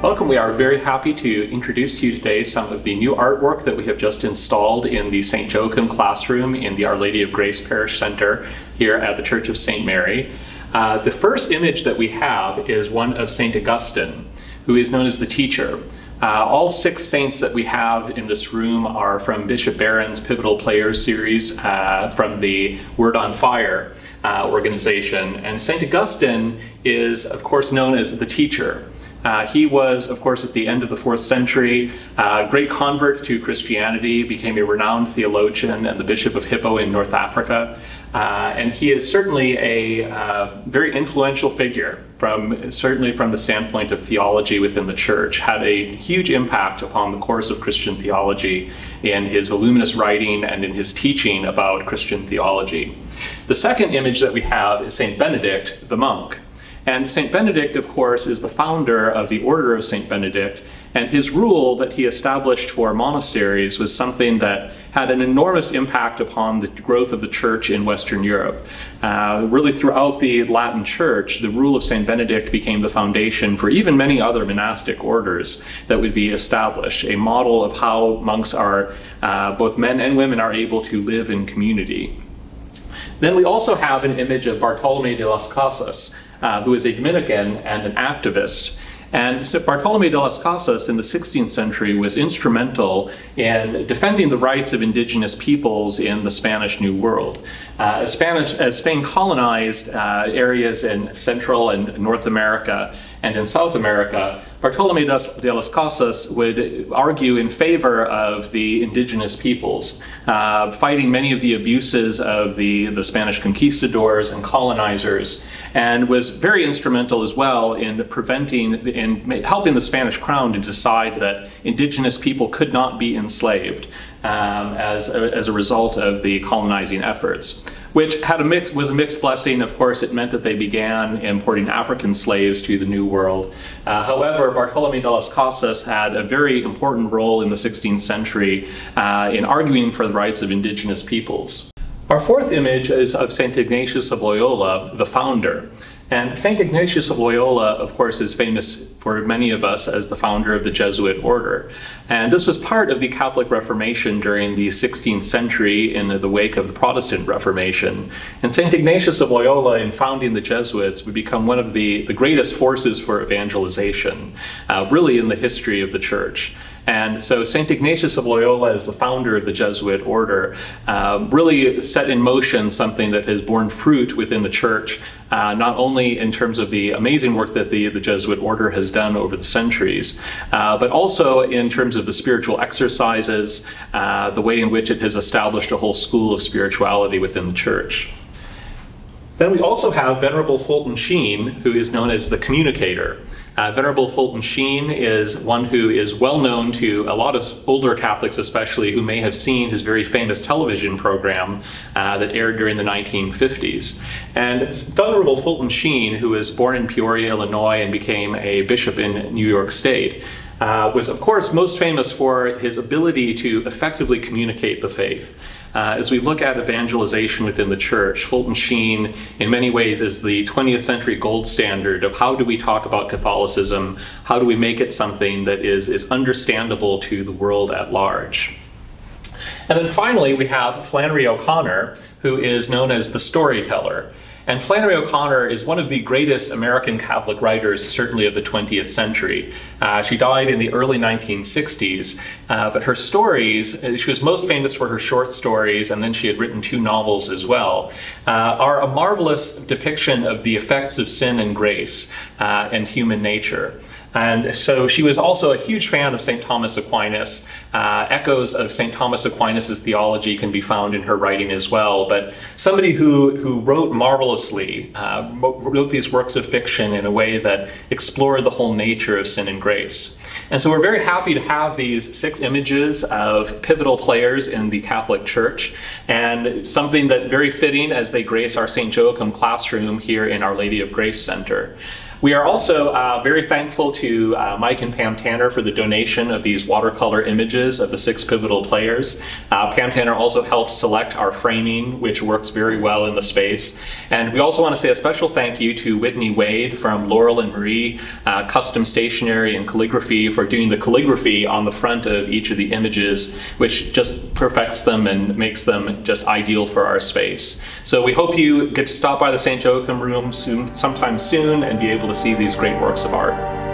Welcome. We are very happy to introduce to you today some of the new artwork that we have just installed in the Saint Joachim classroom in the Our Lady of Grace Parish Center here at the Church of St. Mary. The first image that we have is one of St. Augustine, who is known as the teacher. All 6 saints that we have in this room are from Bishop Barron's Pivotal Players series from the Word on Fire organization. And St. Augustine is, of course, known as the teacher. He was, of course, at the end of the 4th century, a great convert to Christianity, became a renowned theologian and the Bishop of Hippo in North Africa. And he is certainly a very influential figure, certainly from the standpoint of theology within the Church, had a huge impact upon the course of Christian theology in his voluminous writing and in his teaching about Christian theology. The second image that we have is St. Benedict, the monk. And St. Benedict, of course, is the founder of the Order of St. Benedict, and his rule that he established for monasteries was something that had an enormous impact upon the growth of the Church in Western Europe. Really throughout the Latin Church, the rule of St. Benedict became the foundation for even many other monastic orders that would be established, a model of how monks are, both men and women, are able to live in community. Then we also have an image of Bartolome de las Casas, who is a Dominican and an activist. And so Bartolome de las Casas in the 16th century was instrumental in defending the rights of indigenous peoples in the Spanish New World. As Spain colonized areas in Central and North America and in South America, Bartolome de las Casas would argue in favor of the indigenous peoples, fighting many of the abuses of the Spanish conquistadors and colonizers, and was very instrumental as well in helping the Spanish crown to decide that indigenous people could not be enslaved as a result of the colonizing efforts, which was a mixed blessing. Of course, it meant that they began importing African slaves to the New World. However, Bartolome de las Casas had a very important role in the 16th century in arguing for the rights of indigenous peoples. Our fourth image is of St. Ignatius of Loyola, the founder. And St. Ignatius of Loyola, of course, is famous for many of us as the founder of the Jesuit order. And this was part of the Catholic Reformation during the 16th century in the wake of the Protestant Reformation. And St. Ignatius of Loyola, in founding the Jesuits, would become one of the greatest forces for evangelization, really in the history of the Church. And so St. Ignatius of Loyola, as the founder of the Jesuit order, really set in motion something that has borne fruit within the Church, not only in terms of the amazing work that the Jesuit order has done over the centuries, but also in terms of the spiritual exercises, the way in which it has established a whole school of spirituality within the Church. Then we also have Venerable Fulton Sheen, who is known as the communicator. Venerable Fulton Sheen is one who is well known to a lot of older Catholics especially, who may have seen his very famous television program that aired during the 1950s. And Venerable Fulton Sheen, who was born in Peoria, Illinois, and became a bishop in New York State, was of course most famous for his ability to effectively communicate the faith. As we look at evangelization within the Church, Fulton Sheen in many ways is the 20th century gold standard of how do we talk about Catholicism, how do we make it something that is understandable to the world at large. And then finally we have Flannery O'Connor, who is known as the storyteller. And Flannery O'Connor is one of the greatest American Catholic writers, certainly of the 20th century. She died in the early 1960s, but her stories, she was most famous for her short stories, and then she had written 2 novels as well, are a marvelous depiction of the effects of sin and grace and human nature. And so she was also a huge fan of St. Thomas Aquinas. Echoes of St. Thomas Aquinas' theology can be found in her writing as well, but somebody who wrote marvelously, wrote these works of fiction in a way that explored the whole nature of sin and grace. And so we're very happy to have these 6 images of pivotal players in the Catholic Church, and something that very fitting as they grace our St. Joachim classroom here in Our Lady of Grace Center. We are also very thankful to Mike and Pam Tanner for the donation of these watercolor images of the 6 pivotal players. Pam Tanner also helped select our framing, which works very well in the space. And we also want to say a special thank you to Whitney Wade from Laurel and Marie Custom Stationery and Calligraphy for doing the calligraphy on the front of each of the images, which just perfects them and makes them just ideal for our space. So we hope you get to stop by the Saint Joachim Room sometime soon and be able to see these great works of art.